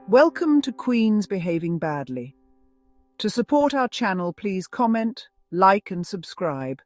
Welcome to Queens Behaving Badly. To support our channel, please comment, like and subscribe.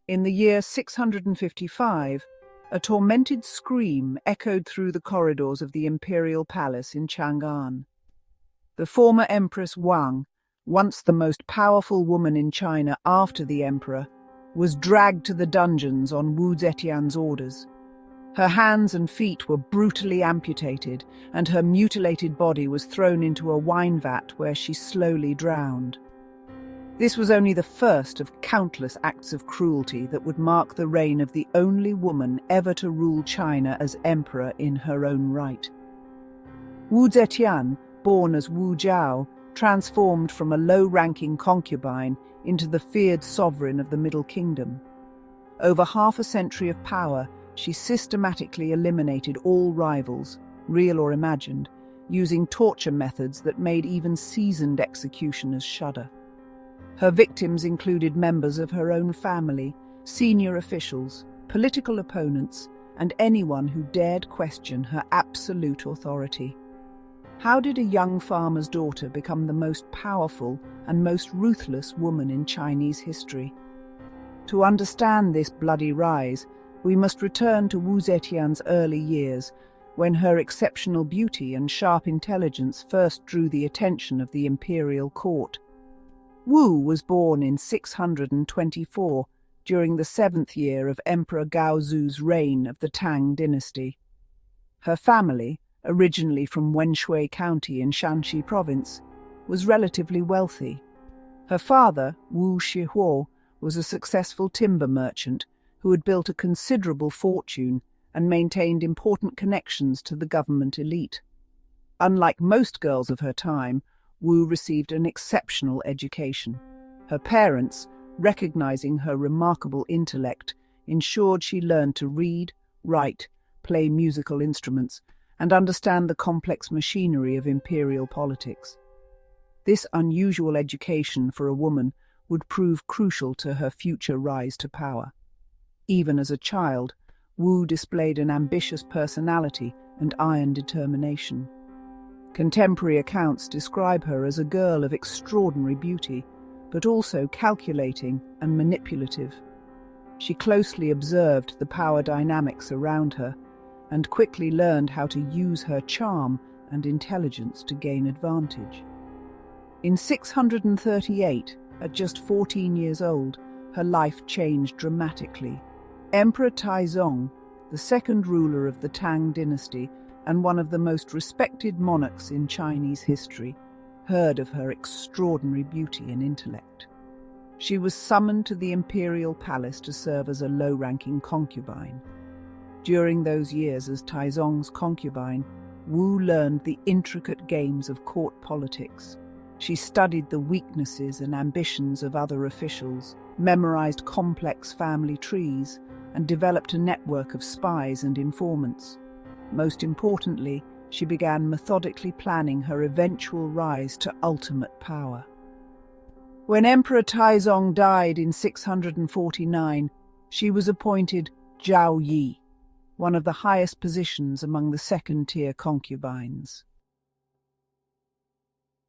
In the year 655, a tormented scream echoed through the corridors of the Imperial Palace in Chang'an. The former Empress Wang, once the most powerful woman in China after the emperor, was dragged to the dungeons on Wu Zetian's orders. Her hands and feet were brutally amputated, and her mutilated body was thrown into a wine vat where she slowly drowned. This was only the first of countless acts of cruelty that would mark the reign of the only woman ever to rule China as emperor in her own right. Wu Zetian, born as Wu Zhao, transformed from a low-ranking concubine into the feared sovereign of the Middle Kingdom. Over half a century of power, she systematically eliminated all rivals, real or imagined, using torture methods that made even seasoned executioners shudder. Her victims included members of her own family, senior officials, political opponents, and anyone who dared question her absolute authority. How did a young farmer's daughter become the most powerful and most ruthless woman in Chinese history? To understand this bloody rise, we must return to Wu Zetian's early years, when her exceptional beauty and sharp intelligence first drew the attention of the imperial court. Wu was born in 624, during the 7th year of Emperor Gaozu's reign of the Tang Dynasty. Her family, originally from Wenshui County in Shanxi Province, was relatively wealthy. Her father, Wu Shihuo, was a successful timber merchant who had built a considerable fortune and maintained important connections to the government elite. Unlike most girls of her time, Wu received an exceptional education. Her parents, recognizing her remarkable intellect, ensured she learned to read, write, play musical instruments, and understand the complex machinery of imperial politics. This unusual education for a woman would prove crucial to her future rise to power. Even as a child, Wu displayed an ambitious personality and iron determination. Contemporary accounts describe her as a girl of extraordinary beauty, but also calculating and manipulative. She closely observed the power dynamics around her and quickly learned how to use her charm and intelligence to gain advantage. In 638, at just 14 years old, her life changed dramatically. Emperor Taizong, the second ruler of the Tang Dynasty and one of the most respected monarchs in Chinese history, heard of her extraordinary beauty and intellect. She was summoned to the Imperial Palace to serve as a low-ranking concubine. During those years as Taizong's concubine, Wu learned the intricate games of court politics. She studied the weaknesses and ambitions of other officials, memorized complex family trees, and developed a network of spies and informants. Most importantly, she began methodically planning her eventual rise to ultimate power. When Emperor Taizong died in 649, she was appointed Zhao Yi, one of the highest positions among the second-tier concubines.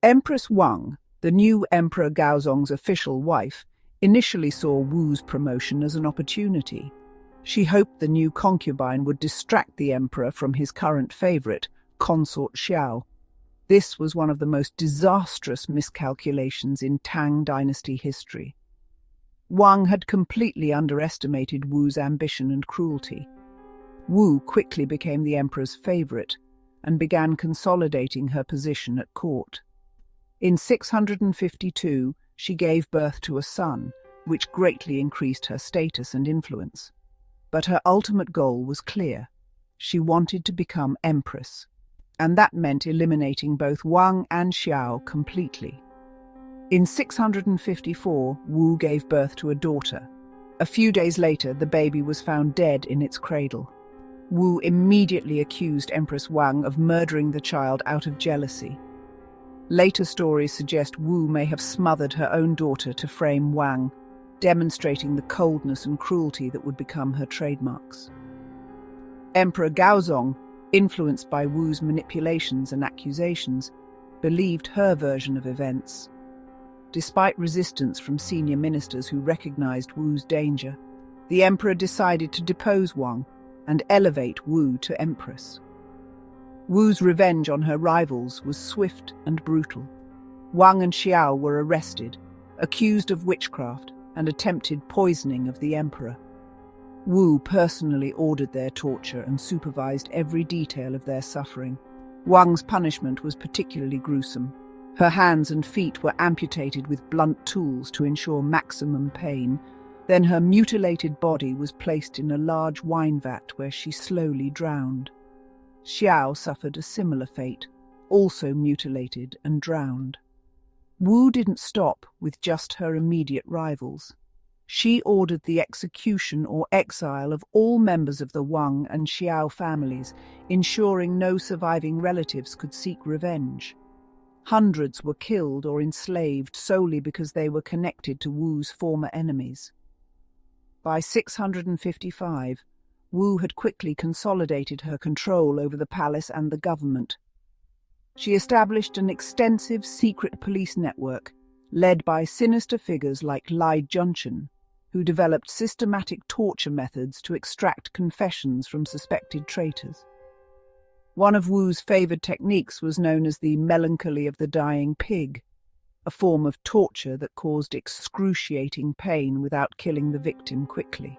Empress Wang, the new Emperor Gaozong's official wife, initially saw Wu's promotion as an opportunity. She hoped the new concubine would distract the emperor from his current favorite, consort Xiao. This was one of the most disastrous miscalculations in Tang Dynasty history. Wang had completely underestimated Wu's ambition and cruelty. Wu quickly became the emperor's favorite and began consolidating her position at court. In 652, she gave birth to a son, which greatly increased her status and influence. But her ultimate goal was clear. She wanted to become empress, and that meant eliminating both Wang and Xiao completely. In 654, Wu gave birth to a daughter. A few days later, the baby was found dead in its cradle. Wu immediately accused Empress Wang of murdering the child out of jealousy. Later stories suggest Wu may have smothered her own daughter to frame Wang, demonstrating the coldness and cruelty that would become her trademarks. Emperor Gaozong, influenced by Wu's manipulations and accusations, believed her version of events. Despite resistance from senior ministers who recognized Wu's danger, the emperor decided to depose Wang and elevate Wu to empress. Wu's revenge on her rivals was swift and brutal. Wang and Xiao were arrested, accused of witchcraft and attempted poisoning of the emperor. Wu personally ordered their torture and supervised every detail of their suffering. Wang's punishment was particularly gruesome. Her hands and feet were amputated with blunt tools to ensure maximum pain. Then her mutilated body was placed in a large wine vat where she slowly drowned. Xiao suffered a similar fate, also mutilated and drowned. Wu didn't stop with just her immediate rivals. She ordered the execution or exile of all members of the Wang and Xiao families, ensuring no surviving relatives could seek revenge. Hundreds were killed or enslaved solely because they were connected to Wu's former enemies. By 655, Wu had quickly consolidated her control over the palace and the government. She established an extensive secret police network, led by sinister figures like Li Junchen, who developed systematic torture methods to extract confessions from suspected traitors. One of Wu's favored techniques was known as the melancholy of the dying pig, a form of torture that caused excruciating pain without killing the victim quickly.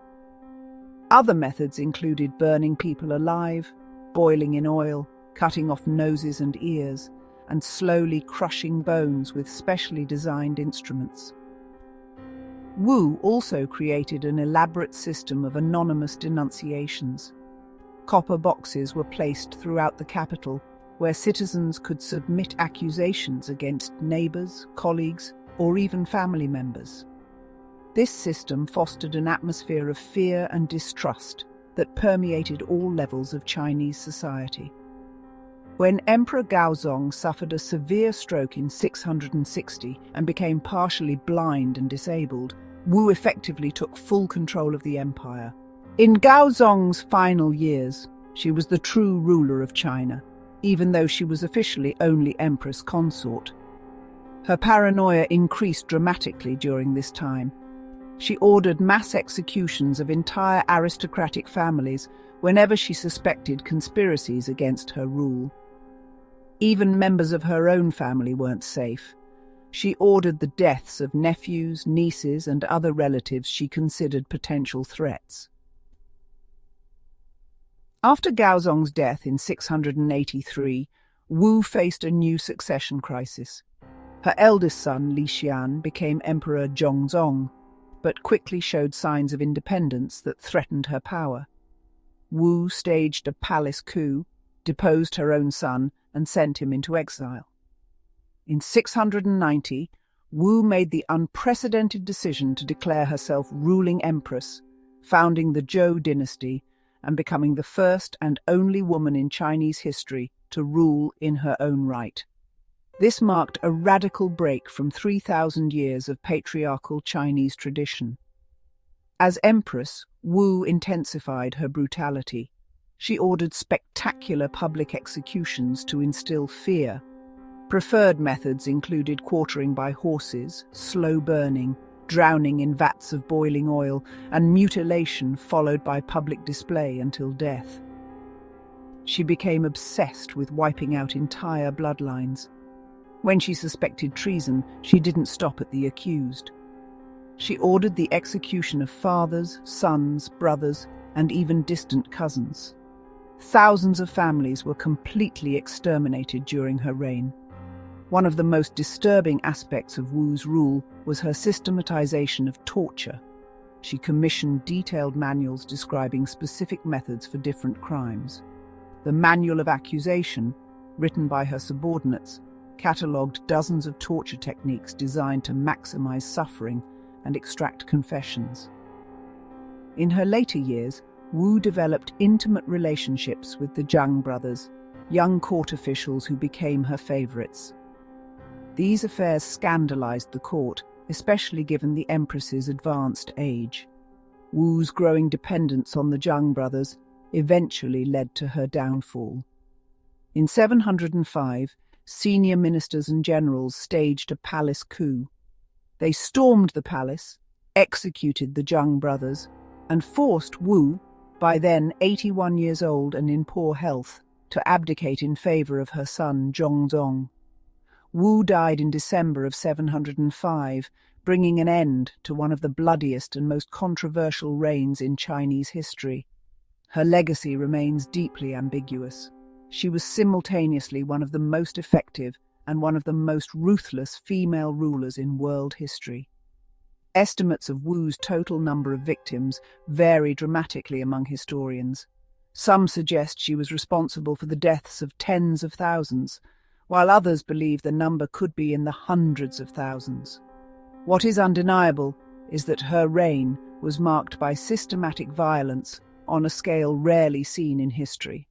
Other methods included burning people alive, boiling in oil, cutting off noses and ears, and slowly crushing bones with specially designed instruments. Wu also created an elaborate system of anonymous denunciations. Copper boxes were placed throughout the capital where citizens could submit accusations against neighbors, colleagues, or even family members. This system fostered an atmosphere of fear and distrust that permeated all levels of Chinese society. When Emperor Gaozong suffered a severe stroke in 660 and became partially blind and disabled, Wu effectively took full control of the empire. In Gaozong's final years, she was the true ruler of China, even though she was officially only empress consort. Her paranoia increased dramatically during this time. She ordered mass executions of entire aristocratic families whenever she suspected conspiracies against her rule. Even members of her own family weren't safe. She ordered the deaths of nephews, nieces, and other relatives she considered potential threats. After Gaozong's death in 683, Wu faced a new succession crisis. Her eldest son, Li Xian, became Emperor Zhongzong, but quickly showed signs of independence that threatened her power. Wu staged a palace coup, deposed her own son, and sent him into exile. In 690, Wu made the unprecedented decision to declare herself ruling empress, founding the Zhou dynasty and becoming the first and only woman in Chinese history to rule in her own right. This marked a radical break from 3,000 years of patriarchal Chinese tradition. As empress, Wu intensified her brutality. She ordered spectacular public executions to instill fear. Preferred methods included quartering by horses, slow burning, drowning in vats of boiling oil, and mutilation followed by public display until death. She became obsessed with wiping out entire bloodlines. When she suspected treason, she didn't stop at the accused. She ordered the execution of fathers, sons, brothers, and even distant cousins. Thousands of families were completely exterminated during her reign. One of the most disturbing aspects of Wu's rule was her systematization of torture. She commissioned detailed manuals describing specific methods for different crimes. The Manual of Accusation, written by her subordinates, catalogued dozens of torture techniques designed to maximize suffering and extract confessions. In her later years, Wu developed intimate relationships with the Zhang brothers, young court officials who became her favorites. These affairs scandalized the court, especially given the empress's advanced age. Wu's growing dependence on the Zhang brothers eventually led to her downfall. In 705, senior ministers and generals staged a palace coup. They stormed the palace, executed the Zheng brothers, and forced Wu, by then 81 years old and in poor health, to abdicate in favor of her son Zhongzong. Wu died in December of 705, bringing an end to one of the bloodiest and most controversial reigns in Chinese history. Her legacy remains deeply ambiguous. She was simultaneously one of the most effective and one of the most ruthless female rulers in world history. Estimates of Wu's total number of victims vary dramatically among historians. Some suggest she was responsible for the deaths of tens of thousands, while others believe the number could be in the hundreds of thousands. What is undeniable is that her reign was marked by systematic violence on a scale rarely seen in history.